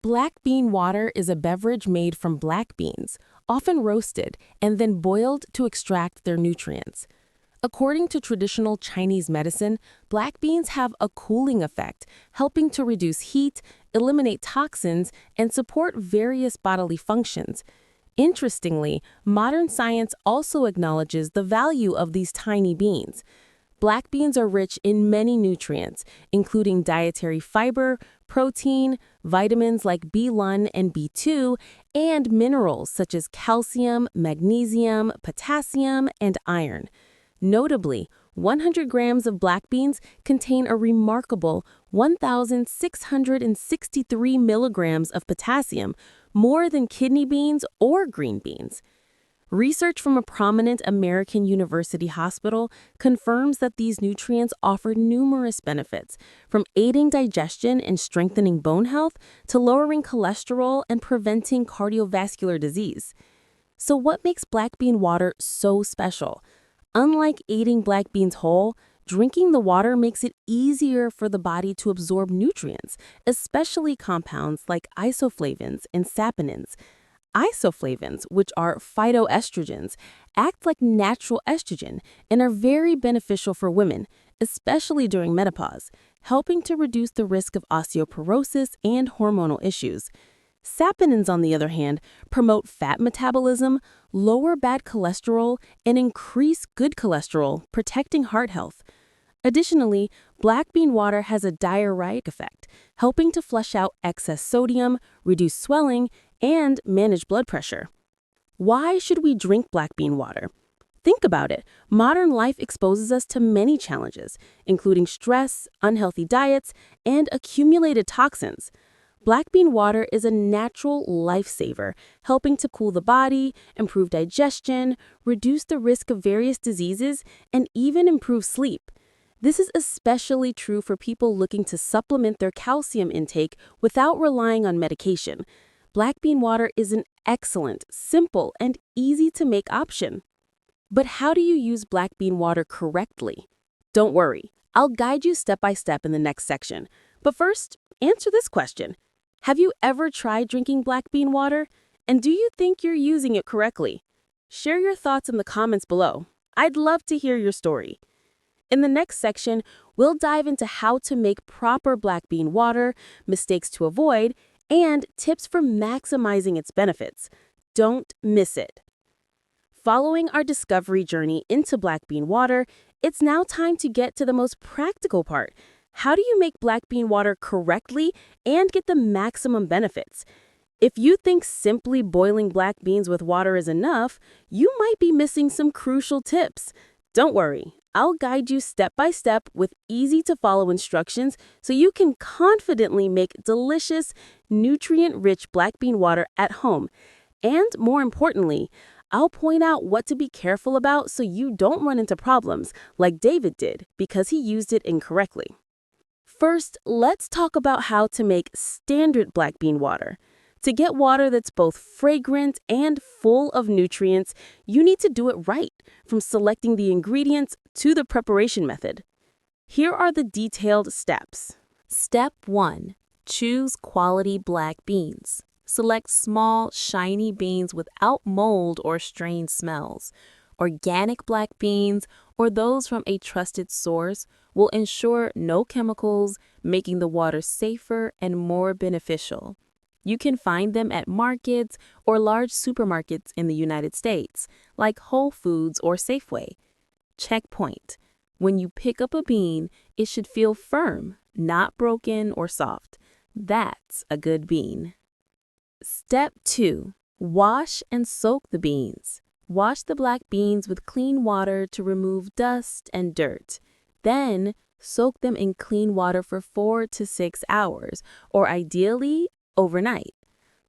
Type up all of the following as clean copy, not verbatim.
Black bean water is a beverage made from black beans, often roasted and then boiled to extract their nutrients. According to traditional Chinese medicine, black beans have a cooling effect, helping to reduce heat, eliminate toxins, and support various bodily functions. Interestingly, modern science also acknowledges the value of these tiny beans. Black beans are rich in many nutrients, including dietary fiber, protein, vitamins like B1 and B2, and minerals such as calcium, magnesium, potassium, and iron. Notably, 100 grams of black beans contain a remarkable 1,663 milligrams of potassium, more than kidney beans or green beans. Research from a prominent American university hospital confirms that these nutrients offer numerous benefits, from aiding digestion and strengthening bone health to lowering cholesterol and preventing cardiovascular disease. So what makes black bean water so special? Unlike eating black beans whole, drinking the water makes it easier for the body to absorb nutrients, especially compounds like isoflavones and saponins. Isoflavones, which are phytoestrogens, act like natural estrogen and are very beneficial for women, especially during menopause, helping to reduce the risk of osteoporosis and hormonal issues. Saponins, on the other hand, promote fat metabolism, lower bad cholesterol, and increase good cholesterol, protecting heart health. Additionally, black bean water has a diuretic effect, helping to flush out excess sodium, reduce swelling, and manage blood pressure. Why should we drink black bean water? Think about it. Modern life exposes us to many challenges, including stress, unhealthy diets, and accumulated toxins. Black bean water is a natural lifesaver, helping to cool the body, improve digestion, reduce the risk of various diseases, and even improve sleep. This is especially true for people looking to supplement their calcium intake without relying on medication. Black bean water is an excellent, simple, and easy-to-make option. But how do you use black bean water correctly? Don't worry, I'll guide you step by step in the next section. But first, answer this question. Have you ever tried drinking black bean water? And do you think you're using it correctly? Share your thoughts in the comments below. I'd love to hear your story. In the next section, we'll dive into how to make proper black bean water, mistakes to avoid, and tips for maximizing its benefits. Don't miss it. Following our discovery journey into black bean water, it's now time to get to the most practical part. How do you make black bean water correctly and get the maximum benefits? If you think simply boiling black beans with water is enough, you might be missing some crucial tips. Don't worry, I'll guide you step by step with easy-to-follow instructions so you can confidently make delicious, nutrient-rich black bean water at home. And more importantly, I'll point out what to be careful about so you don't run into problems like David did because he used it incorrectly. First, let's talk about how to make standard black bean water. To get water that's both fragrant and full of nutrients, you need to do it right, from selecting the ingredients to the preparation method. Here are the detailed steps. Step 1. Choose quality black beans. Select small, shiny beans without mold or strange smells. Organic black beans, or those from a trusted source, will ensure no chemicals, making the water safer and more beneficial. You can find them at markets or large supermarkets in the United States, like Whole Foods or Safeway. Checkpoint. When you pick up a bean, it should feel firm, not broken or soft. That's a good bean. Step 2. Wash and soak the beans. Wash the black beans with clean water to remove dust and dirt. Then, soak them in clean water for 4 to 6 hours, or ideally, overnight.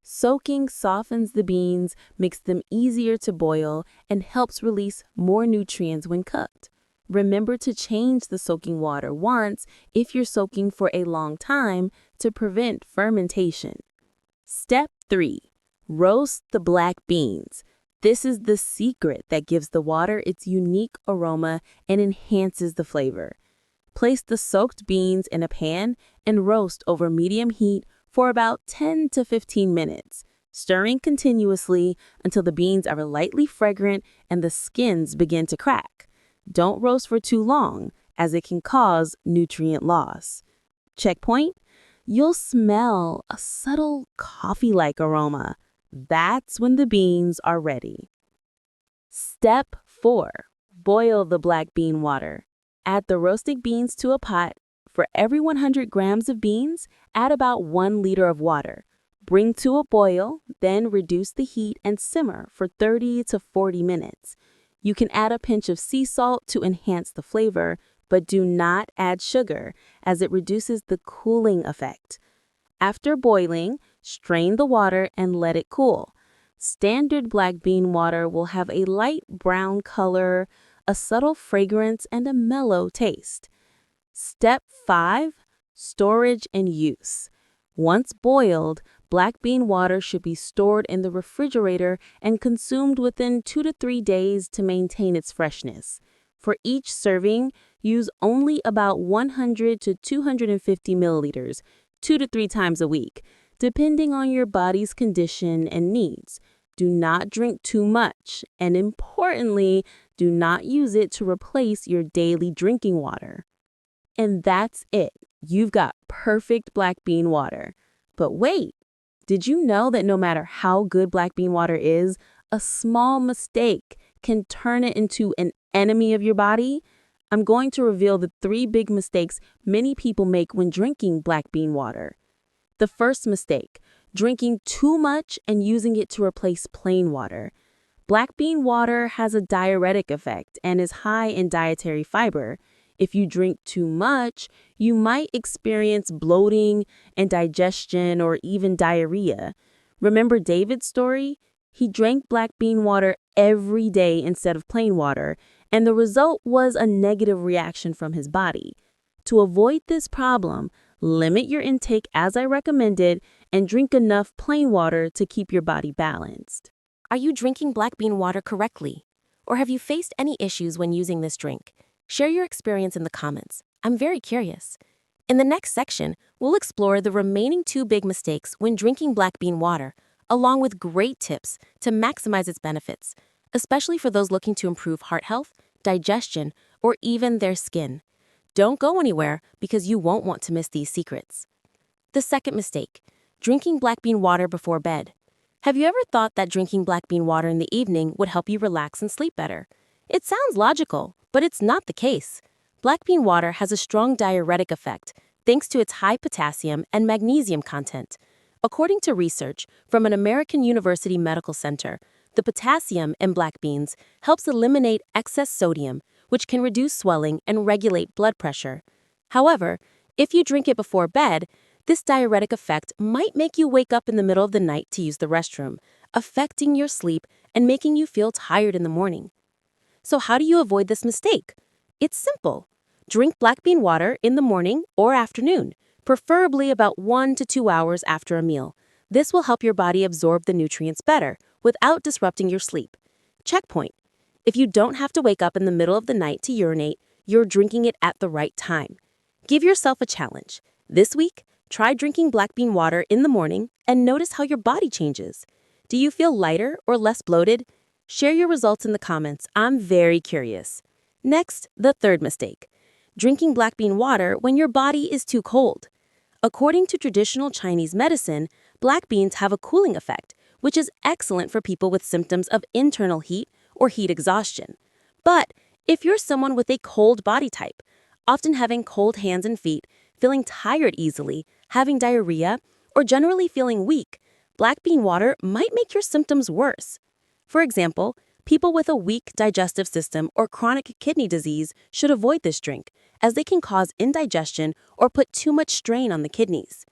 Soaking softens the beans, makes them easier to boil, and helps release more nutrients when cooked. Remember to change the soaking water once if you're soaking for a long time to prevent fermentation. Step 3. Roast the black beans. This is the secret that gives the water its unique aroma and enhances the flavor. Place the soaked beans in a pan and roast over medium heat for about 10 to 15 minutes, stirring continuously until the beans are lightly fragrant and the skins begin to crack. Don't roast for too long, as it can cause nutrient loss. Checkpoint: you'll smell a subtle coffee-like aroma. That's when the beans are ready. Step 4. Boil the black bean water. Add the roasted beans to a pot. For every 100 grams of beans, add about 1 liter of water. Bring to a boil, then reduce the heat and simmer for 30 to 40 minutes. You can add a pinch of sea salt to enhance the flavor, but do not add sugar, as it reduces the cooling effect. After boiling, strain the water and let it cool. Standard black bean water will have a light brown color, a subtle fragrance, and a mellow taste. Step 5. Storage and use. Once boiled, black bean water should be stored in the refrigerator and consumed within 2 to 3 days to maintain its freshness. For each serving, use only about 100 to 250 milliliters, 2 to 3 times a week, depending on your body's condition and needs. Do not drink too much, and importantly, do not use it to replace your daily drinking water. And that's it. You've got perfect black bean water. But wait, did you know that no matter how good black bean water is, a small mistake can turn it into an enemy of your body? I'm going to reveal the 3 big mistakes many people make when drinking black bean water. The first mistake: drinking too much and using it to replace plain water. Black bean water has a diuretic effect and is high in dietary fiber. If you drink too much, you might experience bloating, indigestion, or even diarrhea. Remember David's story? He drank black bean water every day instead of plain water, and the result was a negative reaction from his body. To avoid this problem, limit your intake as I recommended and drink enough plain water to keep your body balanced. Are you drinking black bean water correctly? Or have you faced any issues when using this drink? Share your experience in the comments. I'm very curious. In the next section, we'll explore the remaining 2 big mistakes when drinking black bean water, along with great tips to maximize its benefits, especially for those looking to improve heart health, digestion, or even their skin. Don't go anywhere because you won't want to miss these secrets. The second mistake: drinking black bean water before bed. Have you ever thought that drinking black bean water in the evening would help you relax and sleep better? It sounds logical, but it's not the case. Black bean water has a strong diuretic effect thanks to its high potassium and magnesium content. According to research from an American University Medical Center, the potassium in black beans helps eliminate excess sodium, which can reduce swelling and regulate blood pressure. However, if you drink it before bed, this diuretic effect might make you wake up in the middle of the night to use the restroom, affecting your sleep and making you feel tired in the morning. So how do you avoid this mistake? It's simple. Drink black bean water in the morning or afternoon, preferably about 1 to 2 hours after a meal. This will help your body absorb the nutrients better without disrupting your sleep. Checkpoint: if you don't have to wake up in the middle of the night to urinate, you're drinking it at the right time. Give yourself a challenge. This week, try drinking black bean water in the morning and notice how your body changes. Do you feel lighter or less bloated? Share your results in the comments. I'm very curious. Next, the third mistake: drinking black bean water when your body is too cold. According to traditional Chinese medicine, black beans have a cooling effect, which is excellent for people with symptoms of internal heat or heat exhaustion. But if you're someone with a cold body type, often having cold hands and feet, feeling tired easily, having diarrhea, or generally feeling weak, black bean water might make your symptoms worse. For example, people with a weak digestive system or chronic kidney disease should avoid this drink, as they can cause indigestion or put too much strain on the kidneys.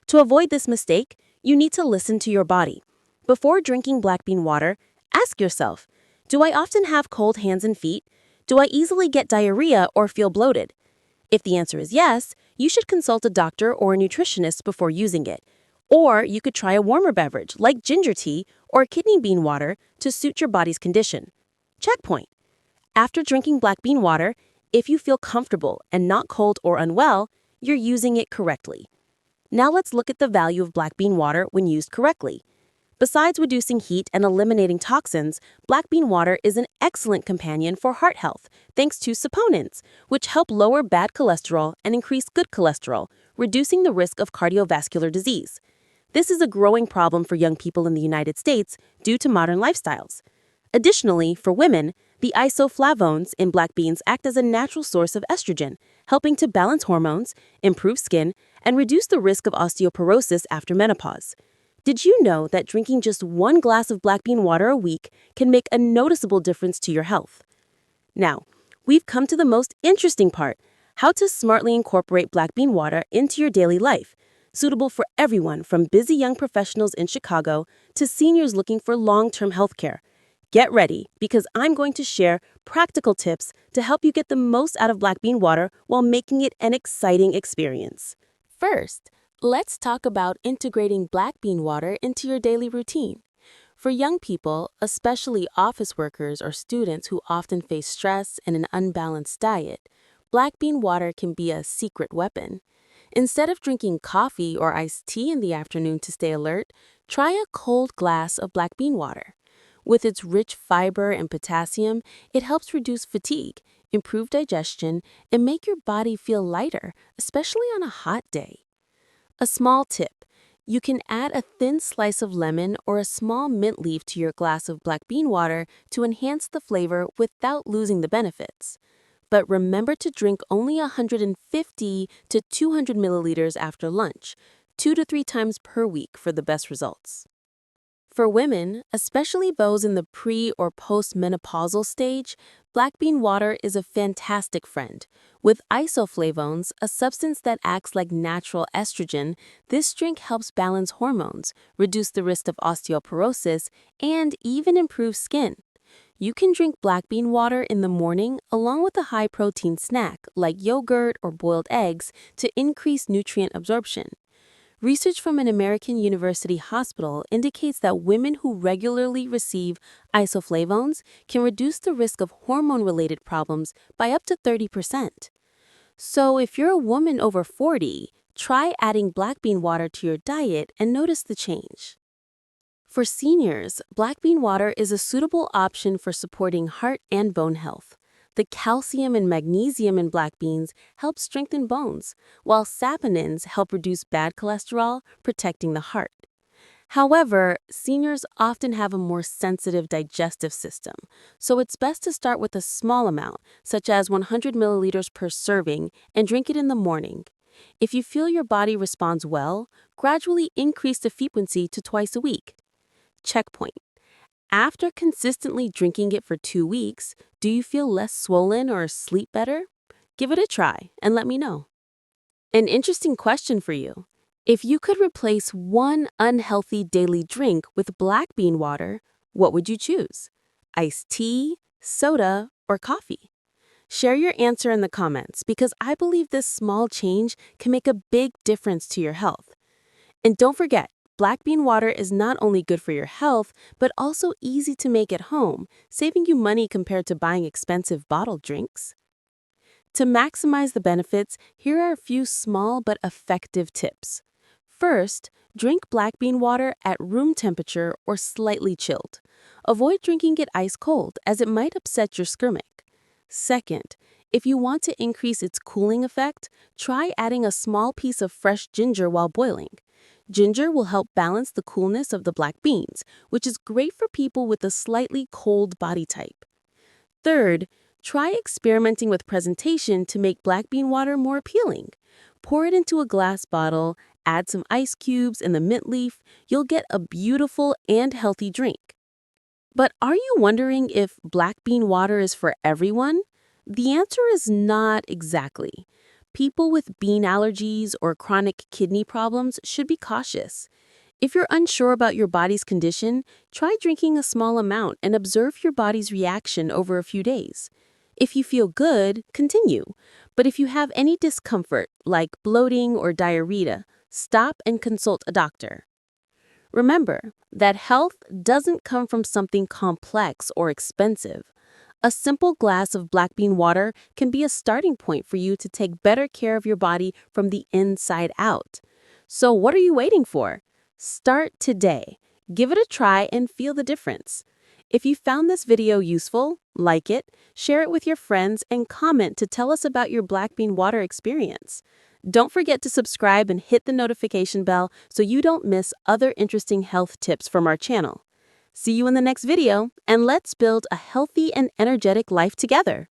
To avoid this mistake, you need to listen to your body. Before drinking black bean water, ask yourself, do I often have cold hands and feet? Do I easily get diarrhea or feel bloated? If the answer is yes, you should consult a doctor or a nutritionist before using it. Or you could try a warmer beverage like ginger tea or kidney bean water to suit your body's condition. Checkpoint: after drinking black bean water, if you feel comfortable and not cold or unwell, you're using it correctly. Now let's look at the value of black bean water when used correctly. Besides reducing heat and eliminating toxins, black bean water is an excellent companion for heart health thanks to saponins, which help lower bad cholesterol and increase good cholesterol, reducing the risk of cardiovascular disease. This is a growing problem for young people in the United States due to modern lifestyles. Additionally, for women, the isoflavones in black beans act as a natural source of estrogen, helping to balance hormones, improve skin, and reduce the risk of osteoporosis after menopause. Did you know that drinking just 1 glass of black bean water a week can make a noticeable difference to your health? Now, we've come to the most interesting part: how to smartly incorporate black bean water into your daily life, suitable for everyone from busy young professionals in Chicago to seniors looking for long-term health care. Get ready, because I'm going to share practical tips to help you get the most out of black bean water while making it an exciting experience. First, let's talk about integrating black bean water into your daily routine. For young people, especially office workers or students who often face stress and an unbalanced diet, black bean water can be a secret weapon. Instead of drinking coffee or iced tea in the afternoon to stay alert, try a cold glass of black bean water. With its rich fiber and potassium, it helps reduce fatigue, improve digestion, and make your body feel lighter, especially on a hot day. A small tip: you can add a thin slice of lemon or a small mint leaf to your glass of black bean water to enhance the flavor without losing the benefits. But remember to drink only 150 to 200 milliliters after lunch, 2 to 3 times per week for the best results. For women, especially those in the pre- or post-menopausal stage, black bean water is a fantastic friend. With isoflavones, a substance that acts like natural estrogen, this drink helps balance hormones, reduce the risk of osteoporosis, and even improve skin. You can drink black bean water in the morning along with a high-protein snack like yogurt or boiled eggs to increase nutrient absorption. Research from an American university hospital indicates that women who regularly receive isoflavones can reduce the risk of hormone-related problems by up to 30%. So if you're a woman over 40, try adding black bean water to your diet and notice the change. For seniors, black bean water is a suitable option for supporting heart and bone health. The calcium and magnesium in black beans help strengthen bones, while saponins help reduce bad cholesterol, protecting the heart. However, seniors often have a more sensitive digestive system, so it's best to start with a small amount, such as 100 milliliters per serving, and drink it in the morning. If you feel your body responds well, gradually increase the frequency to twice a week. Checkpoint: after consistently drinking it for 2 weeks, do you feel less swollen or sleep better? Give it a try and let me know. An interesting question for you: if you could replace one unhealthy daily drink with black bean water, what would you choose? Iced tea, soda, or coffee? Share your answer in the comments, because I believe this small change can make a big difference to your health. And don't forget, black bean water is not only good for your health, but also easy to make at home, saving you money compared to buying expensive bottled drinks. To maximize the benefits, here are a few small but effective tips. First, drink black bean water at room temperature or slightly chilled. Avoid drinking it ice cold, as it might upset your stomach. Second, if you want to increase its cooling effect, try adding a small piece of fresh ginger while boiling. Ginger will help balance the coolness of the black beans, which is great for people with a slightly cold body type. Third, try experimenting with presentation to make black bean water more appealing. Pour it into a glass bottle, add some ice cubes and the mint leaf. You'll get a beautiful and healthy drink. But are you wondering if black bean water is for everyone? The answer is not exactly. People with bean allergies or chronic kidney problems should be cautious. If you're unsure about your body's condition, try drinking a small amount and observe your body's reaction over a few days. If you feel good, continue. But if you have any discomfort, like bloating or diarrhea, stop and consult a doctor. Remember that health doesn't come from something complex or expensive. A simple glass of black bean water can be a starting point for you to take better care of your body from the inside out. So what are you waiting for? Start today. Give it a try and feel the difference. If you found this video useful, like it, share it with your friends, and comment to tell us about your black bean water experience. Don't forget to subscribe and hit the notification bell so you don't miss other interesting health tips from our channel. See you in the next video, and let's build a healthy and energetic life together.